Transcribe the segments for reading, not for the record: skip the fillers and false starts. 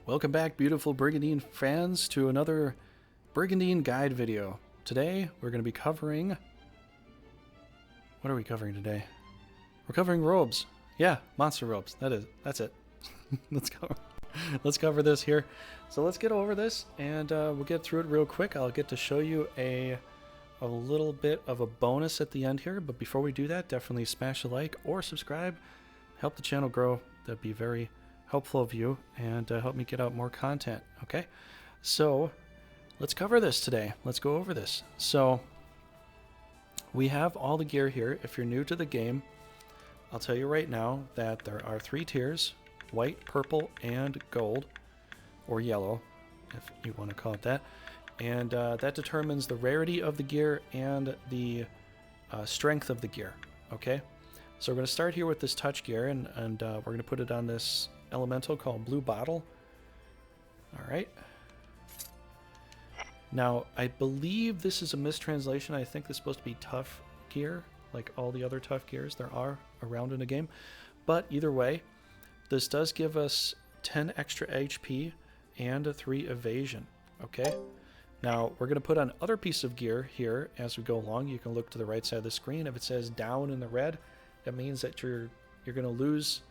Welcome back, beautiful Brigandine fans, to another Brigandine guide video. Today, we're going to be covering... What are we covering today? We're covering robes. Yeah, monster robes. That's it. Let's cover this here. So let's get over this, and we'll get through it real quick. I'll get to show you a little bit of a bonus at the end here, but before we do that, definitely smash a like or subscribe. Help the channel grow. That'd be very helpful of you, and help me get out more content. Okay, so let's cover this today. Let's go over this. So we have all the gear here. If you're new to the game, I'll tell you right now that there are 3 tiers: white, purple, and gold, or yellow, if you want to call it that. And that determines the rarity of the gear and the strength of the gear. Okay, so we're going to start here with this touch gear, and we're going to put it on this elemental called Blue Bottle. All right. Now, I believe this is a mistranslation. I think this is supposed to be tough gear, like all the other tough gears there are around in the game. But either way, this does give us 10 extra HP and a 3 evasion. Okay. Now, we're going to put on other piece of gear here as we go along. You can look to the right side of the screen. If it says down in the red, that means that you're going to lose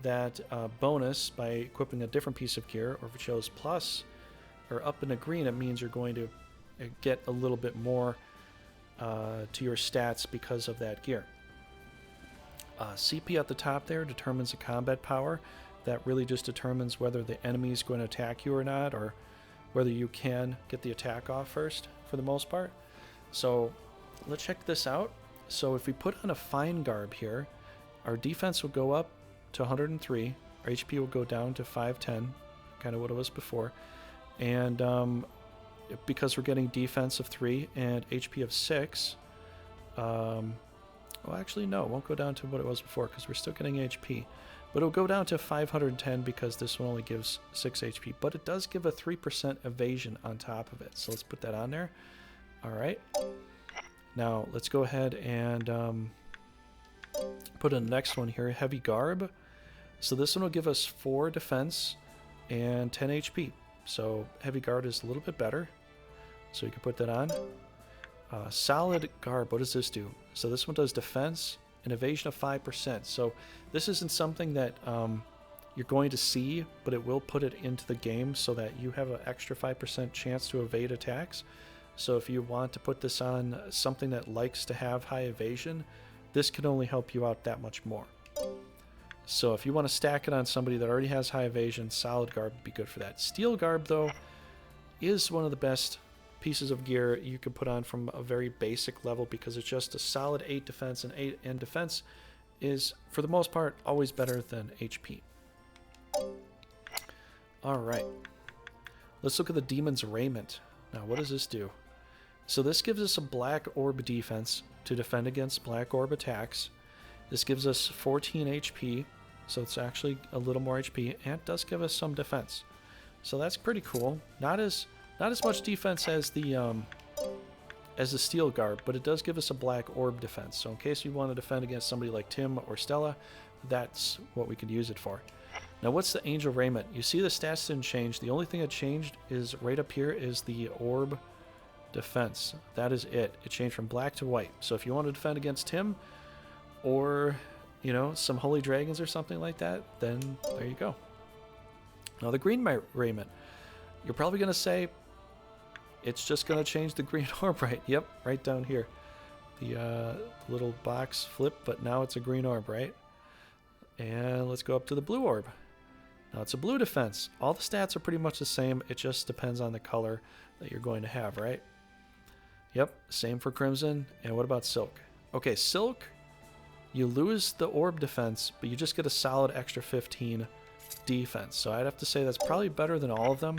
that bonus by equipping a different piece of gear. Or if it shows plus or up in the green, it means you're going to get a little bit more to your stats because of that gear. CP at the top there determines the combat power. That really just determines whether the enemy is going to attack you or not, or whether you can get the attack off first for the most part. So let's check this out. So if we put on a fine garb here, our defense will go up to 103. Our HP will go down to 510, kind of what it was before. And because we're getting defense of 3 and HP of 6, well, actually, no, it won't go down to what it was before because we're still getting HP. But it'll go down to 510 because this one only gives 6 HP. But it does give a 3% evasion on top of it. So let's put that on there. All right. Now, let's go ahead and put in the next one here, Heavy Garb. So this one will give us 4 defense and 10 HP. So Heavy Garb is a little bit better. So you can put that on. Solid Garb, what does this do? So this one does defense and evasion of 5%. So this isn't something that you're going to see, but it will put it into the game so that you have an extra 5% chance to evade attacks. So if you want to put this on something that likes to have high evasion, this can only help you out that much more. So if you want to stack it on somebody that already has high evasion, Solid Garb would be good for that. Steel Garb, though, is one of the best pieces of gear you can put on from a very basic level because it's just a solid 8 defense, and 8 and defense is, for the most part, always better than HP. Alright. Let's look at the Demon's Raiment. Now, what does this do? So this gives us a black orb defense to defend against black orb attacks. This gives us 14 HP, so it's actually a little more HP, and it does give us some defense. So that's pretty cool. Not as much defense as the Steel Garb, but it does give us a black orb defense. So in case you want to defend against somebody like Tim or Stella, that's what we could use it for. Now, what's the Angel Raiment? You see the stats didn't change. The only thing that changed is right up here is the orb defense. That is it. It changed from black to white. So if you want to defend against Tim or, you know, some Holy Dragons or something like that, then there you go. Now, the Green Raiment. You're probably going to say, it's just going to change the green orb, right? Yep, right down here. The little box flip, but now it's a green orb, right? And let's go up to the blue orb. Now it's a blue defense. All the stats are pretty much the same. It just depends on the color that you're going to have, right? Yep, same for Crimson. And what about Silk? Okay, Silk, you lose the orb defense, but you just get a solid extra 15 defense. So I'd have to say that's probably better than all of them,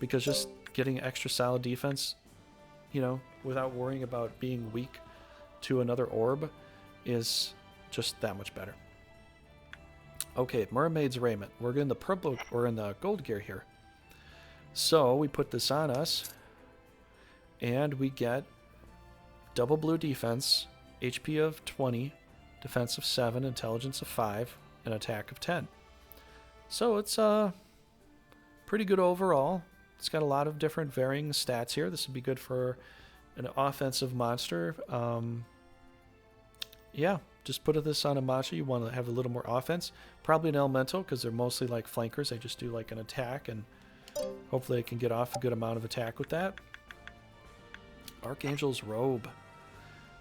because just getting extra solid defense, you know, without worrying about being weak to another orb is just that much better. Okay, Mermaid's Raiment. We're in the purple or in the gold gear here. So we put this on us, and we get double blue defense, HP of 20, defense of 7, intelligence of 5, and attack of 10. So it's pretty good overall. It's got a lot of different varying stats here. This would be good for an offensive monster. Yeah, just put this on a monster. You want to have a little more offense. Probably an elemental because they're mostly like flankers. They just do like an attack, and hopefully they can get off a good amount of attack with that. Archangel's Robe.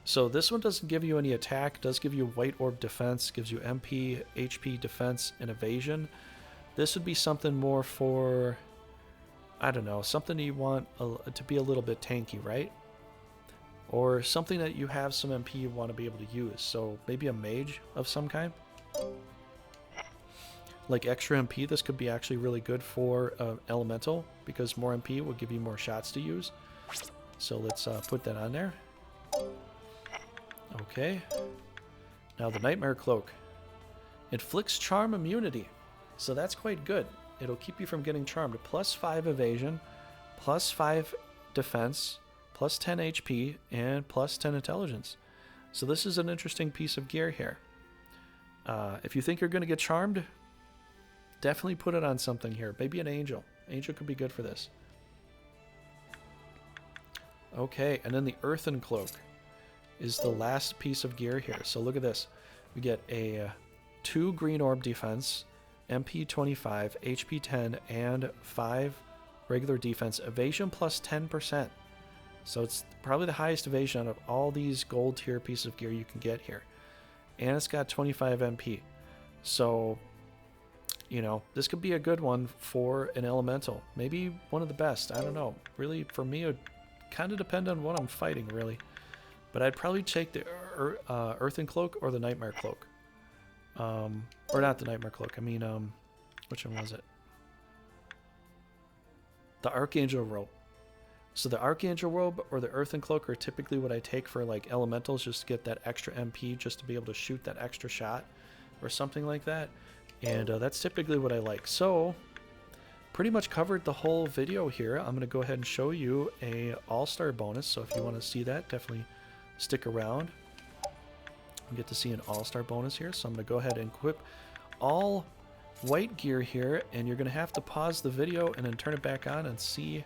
So this one doesn't give you any attack. It does give you white orb defense. Gives you MP, HP, defense, and evasion. This would be something more for, I don't know, something you want to be a little bit tanky, right? Or something that you have some MP you want to be able to use. So maybe a mage of some kind. Like extra MP, this could be actually really good for elemental, because more MP will give you more shots to use. So let's put that on there. Okay. Now the Nightmare Cloak. Inflicts charm immunity. So that's quite good. It'll keep you from getting charmed. Plus 5 evasion, plus 5 defense, plus 10 HP, and plus 10 intelligence. So this is an interesting piece of gear here. If you think you're going to get charmed, definitely put it on something here. Maybe an angel. Angel could be good for this. Okay, and then the Earthen Cloak is the last piece of gear here. So look at this. We get a 2 green orb defense, MP 25, HP 10, and 5 regular defense. Evasion plus 10%. So it's probably the highest evasion out of all these gold tier pieces of gear you can get here. And it's got 25 MP. So, you know, this could be a good one for an elemental. Maybe one of the best. I don't know. Really, for me, it would kind of depend on what I'm fighting, really. But I'd probably take the Earthen Cloak or the Nightmare Cloak. Or not the Nightmare Cloak. I mean, which one was it? The Archangel Robe. So the Archangel Robe or the Earthen Cloak are typically what I take for like elementals, just to get that extra MP, just to be able to shoot that extra shot or something like that. And that's typically what I like. So pretty much covered the whole video here. I'm going to go ahead and show you a all-star bonus. So if you want to see that, definitely stick around. You get to see an all-star bonus here. So I'm going to go ahead and equip all white gear here, and you're going to have to pause the video and then turn it back on and see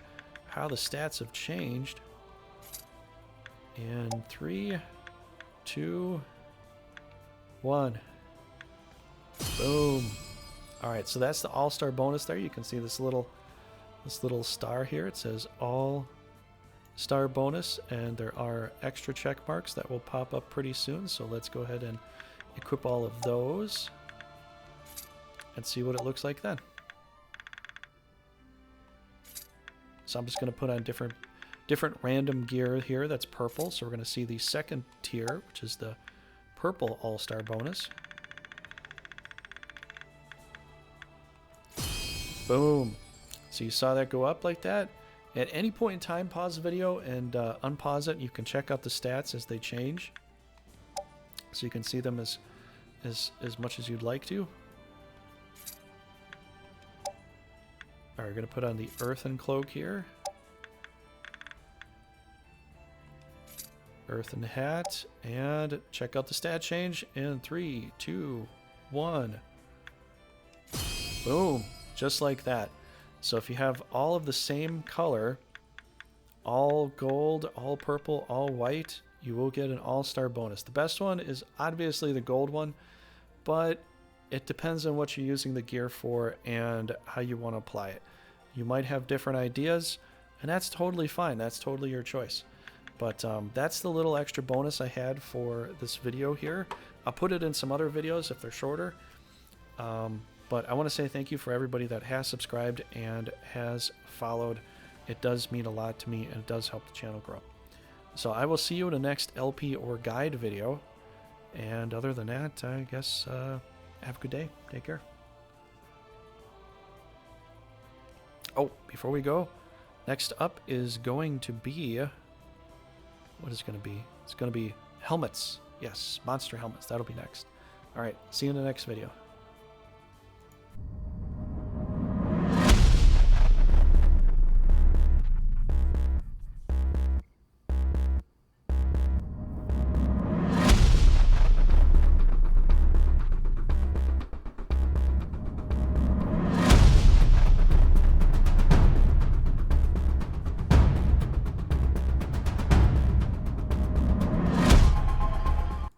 how the stats have changed. In 3, 2, 1. Boom. All right, so that's the all-star bonus there. You can see this little star here. It says all-star bonus, and there are extra check marks that will pop up pretty soon. So let's go ahead and equip all of those and see what it looks like then. So I'm just going to put on different random gear here that's purple. So we're going to see the second tier, which is the purple all-star bonus. Boom. So you saw that go up like that. At any point in time, pause the video and unpause it. You can check out the stats as they change. So you can see them as much as you'd like to. All right, we're going to put on the Earthen Cloak here. Earthen Hat. And check out the stat change in 3, 2, 1. Boom. Just like that. So if you have all of the same color, all gold, all purple, all white, you will get an all-star bonus. The best one is obviously the gold one, but it depends on what you're using the gear for and how you want to apply it. You might have different ideas, and that's totally fine. That's totally your choice. But that's the little extra bonus I had for this video here. I'll put it in some other videos if they're shorter. But I want to say thank you for everybody that has subscribed and has followed. It does mean a lot to me, and it does help the channel grow. So I will see you in the next LP or guide video. And other than that, I guess have a good day. Take care. Oh, before we go, next up is going to be... What is it going to be? It's going to be helmets. Yes, monster helmets. That'll be next. All right, see you in the next video.